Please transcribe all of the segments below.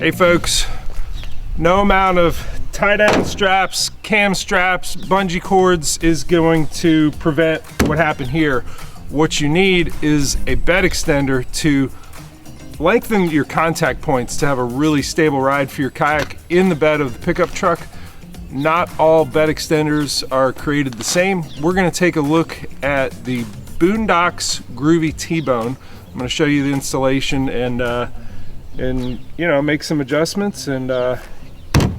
Hey folks, no amount of tie-down straps, cam straps, bungee cords is going to prevent what happened here. What you need is a bed extender to lengthen your contact points to have a really stable ride for your kayak in the bed of the pickup truck. Not all bed extenders are created the same. We're going to take a look at the Boonedox Groovy T-Bone. I'm going to show you the installation and you know, make some adjustments and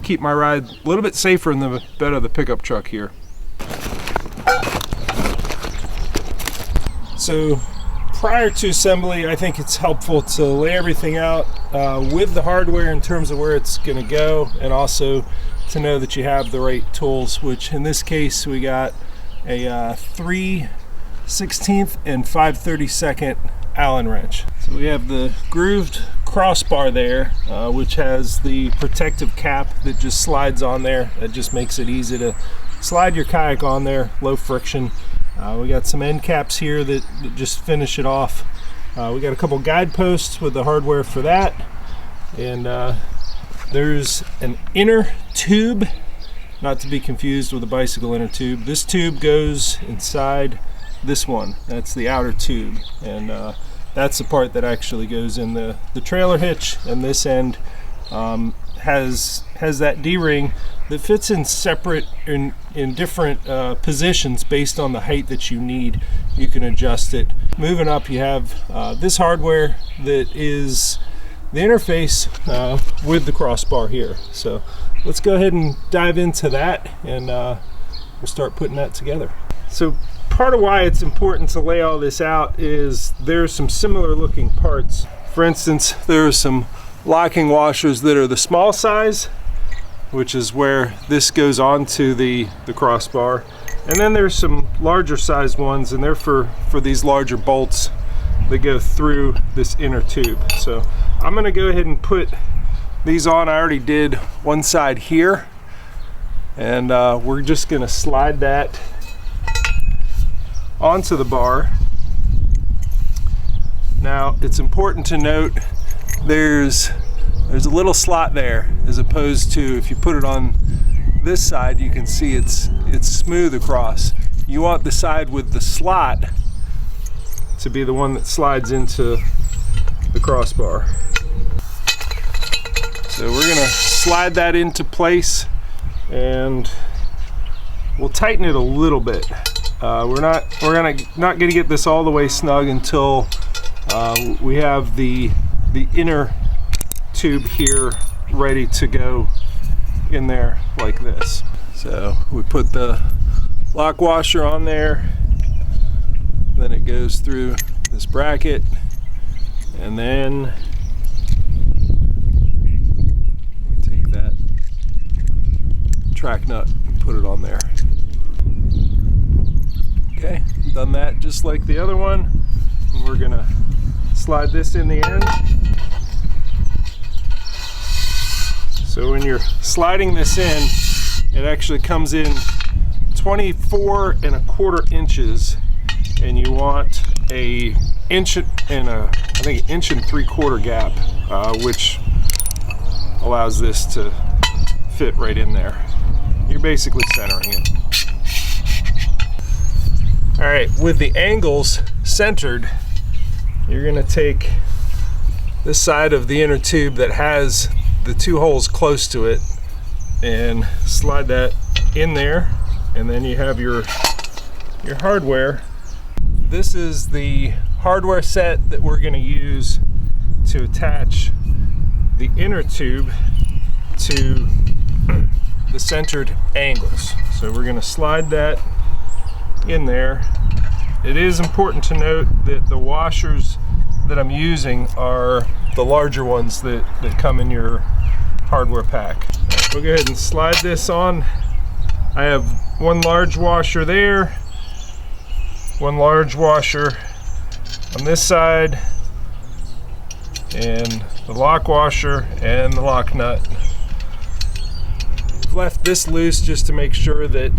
keep my ride a little bit safer in the bed of the pickup truck here. So prior to assembly, I think it's helpful to lay everything out with the hardware in terms of where it's going to go, and also to know that you have the right tools, which in this case we got a 3/16 and 5/32 Allen wrench. So we have the grooved crossbar there, which has the protective cap that just slides on there. That just makes it easy to slide your kayak on there, low friction. We got some end caps here that just finish it off. We got a couple guideposts with the hardware for that, and there's an inner tube, not to be confused with a bicycle inner tube. This tube goes inside this one. That's the outer tube, and that's the part that actually goes in the trailer hitch, and this end has that D-ring that fits in separate in different positions based on the height that you need. You can adjust it. Moving up, you have this hardware that is the interface with the crossbar here. So let's go ahead and dive into that, and we'll start putting that together. So part of why it's important to lay all this out is there's some similar looking parts. For instance, there are some locking washers that are the small size, which is where this goes onto the crossbar, and then there's some larger size ones, and they're for these larger bolts that go through this inner tube. So I'm going to go ahead and put these on. I already did one side here, and we're just going to slide that onto the bar. Now it's important to note there's a little slot there, as opposed to if you put it on this side, you can see it's smooth across. You want the side with the slot to be the one that slides into the crossbar. So we're gonna slide that into place, and we'll tighten it a little bit. We're not gonna get this all the way snug until we have the inner tube here ready to go in there like this. So we put the lock washer on there, then it goes through this bracket, and then we take that track nut and put it on there. Okay, done that just like the other one. And we're gonna slide this in the end. So when you're sliding this in, it actually comes in 24¼ inches, and you want a inch and I think an 1¾ inch gap, which allows this to fit right in there. You're basically centering it. All right, with the angles centered, you're gonna take this side of the inner tube that has the two holes close to it and slide that in there, and then you have your hardware. This is the hardware set that we're gonna use to attach the inner tube to the centered angles. So we're gonna slide that in there. It is important to note that the washers that I'm using are the larger ones that come in your hardware pack. We'll go ahead and slide this on. I have one large washer there, one large washer on this side, and the lock washer and the lock nut. I've left this loose just to make sure that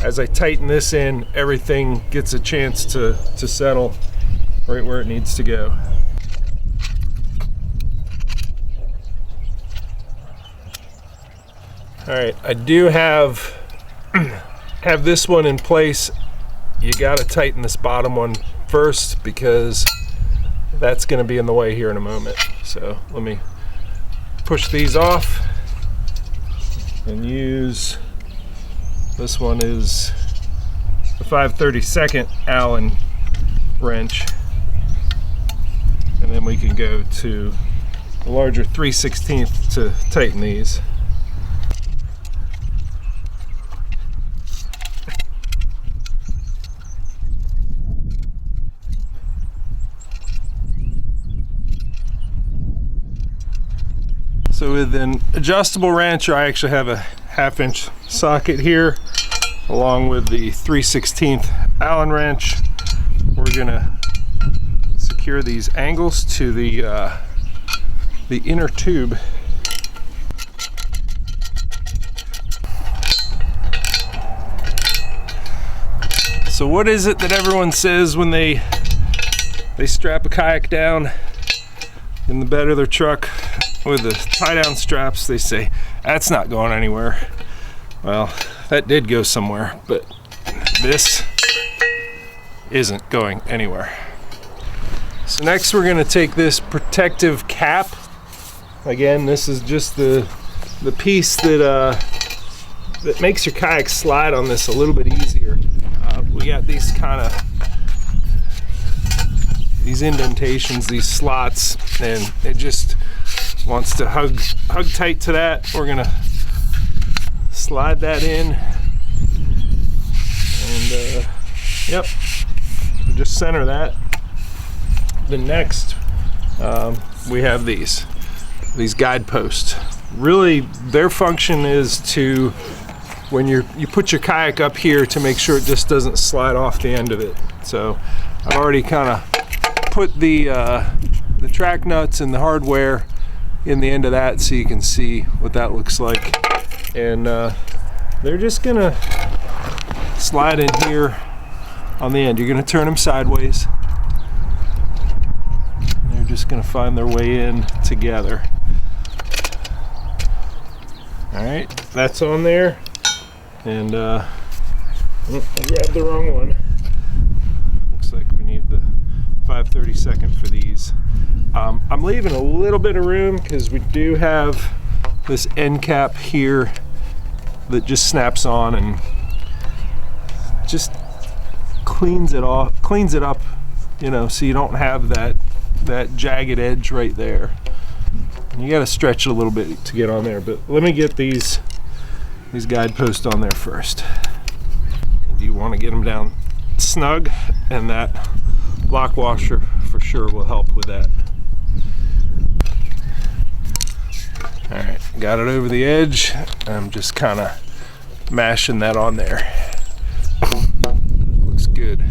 as I tighten this in, everything gets a chance to settle right where it needs to go. All right, I do have this one in place. You got to tighten this bottom one first because that's going to be in the way here in a moment. So let me push these off and use, this one is the 5/32 Allen wrench, and then we can go to the larger 3/16 to tighten these. So with an adjustable wrench, I actually have a 1/2" socket here along with the 3/16 Allen wrench. We're gonna secure these angles to the inner tube. So what is it that everyone says when they strap a kayak down in the bed of their truck with the tie-down straps? They say, that's not going anywhere. Well, that did go somewhere, but this isn't going anywhere. So next we're going to take this protective cap. Again, this is just the piece that makes your kayak slide on this a little bit easier. We got these these indentations, these slots, and it just wants to hug tight to that. We're gonna slide that in, and yep, just center that. The next, we have these guideposts. Really, their function is to, when you put your kayak up here, to make sure it just doesn't slide off the end of it. So I've already kind of put the track nuts and the hardware in the end of that so you can see what that looks like. And they're just gonna slide in here on the end. You're gonna turn them sideways. And they're just gonna find their way in together. All right, that's on there. And I grabbed the wrong one. Looks like we need the 5/32 for these. I'm leaving a little bit of room because we do have this end cap here that just snaps on and just cleans it up, you know, so you don't have that jagged edge right there. And you got to stretch it a little bit to get on there. But let me get these guideposts on there first. You want to get them down snug, and that lock washer for sure will help with that. All right, got it over the edge. I'm just kind of mashing that on there. Looks good.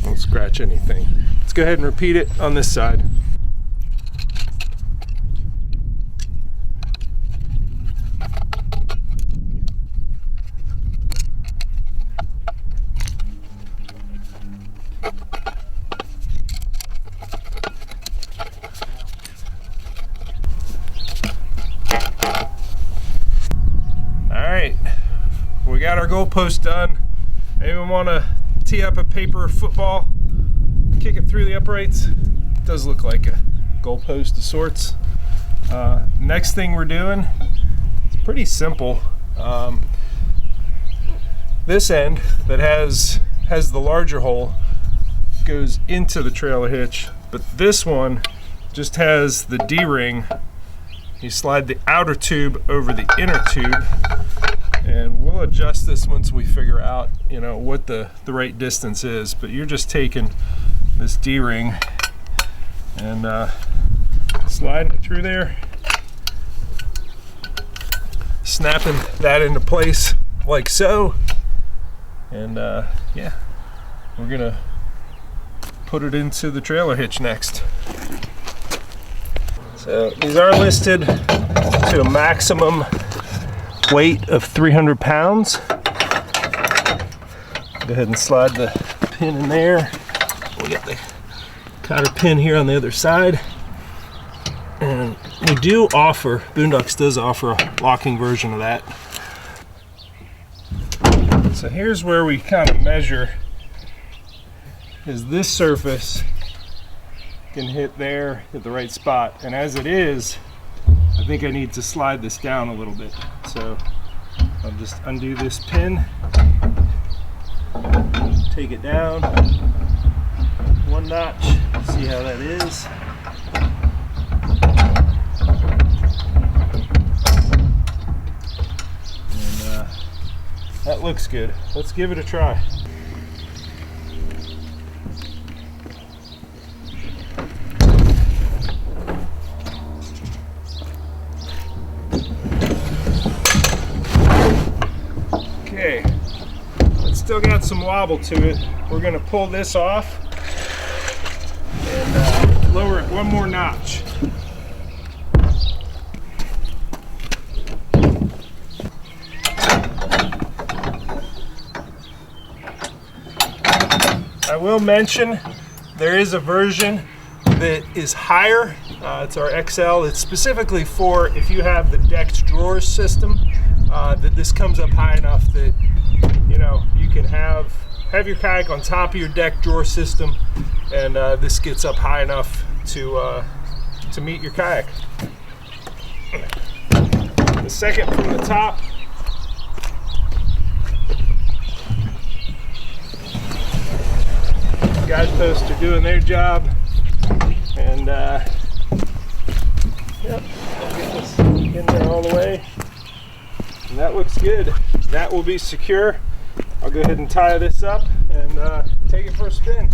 Won't scratch anything. Let's go ahead and repeat it on this side. We got our goalpost done. Anyone want to tee up a paper football, kick it through the uprights? It does look like a goalpost of sorts. Next thing we're doing, it's pretty simple. This end that has the larger hole goes into the trailer hitch, but this one just has the D-ring. You slide the outer tube over the inner tube, and we'll adjust this once we figure out, you know, what the right distance is. But you're just taking this D-ring and sliding it through there, snapping that into place like so, and yeah, we're gonna put it into the trailer hitch next. So these are listed to a maximum weight of 300 pounds. Go ahead and slide the pin in there. We got the cotter pin here on the other side. And we do offer, Boonedox does offer a locking version of that. So here's where we kind of measure, is this surface can hit there at the right spot, and as it is, I think I need to slide this down a little bit. So I'll just undo this pin, take it down 1 notch, see how that is. And that looks good. Let's give it a try. Okay, it's still got some wobble to it. We're going to pull this off and lower it 1 more notch. I will mention there is a version that is higher. It's our XL. It's specifically for if you have the decked drawers system. That this comes up high enough that you can have your kayak on top of your deck drawer system, and this gets up high enough to meet your kayak. The second from the top. Guideposts are doing their job, and yep, I'll get this in there all the way. And that looks good. That will be secure. I'll go ahead and tie this up and take it for a spin.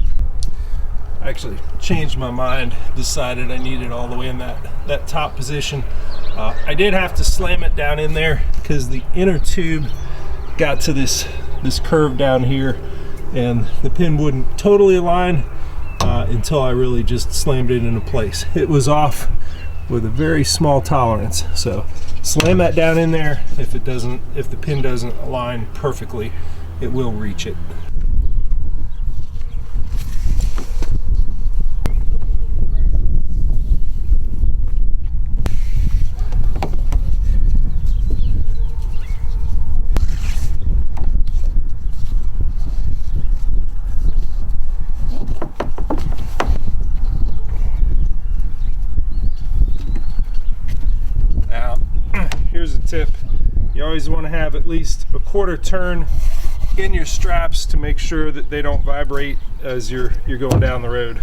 I actually changed my mind, decided I needed it all the way in that top position. I did have to slam it down in there because the inner tube got to this curve down here, and the pin wouldn't totally align until I really just slammed it into place. It was off with a very small tolerance, so slam that down in there. If the pin doesn't align perfectly, it will reach it. Here's a tip. You always want to have at least a 1/4 turn in your straps to make sure that they don't vibrate as you're going down the road.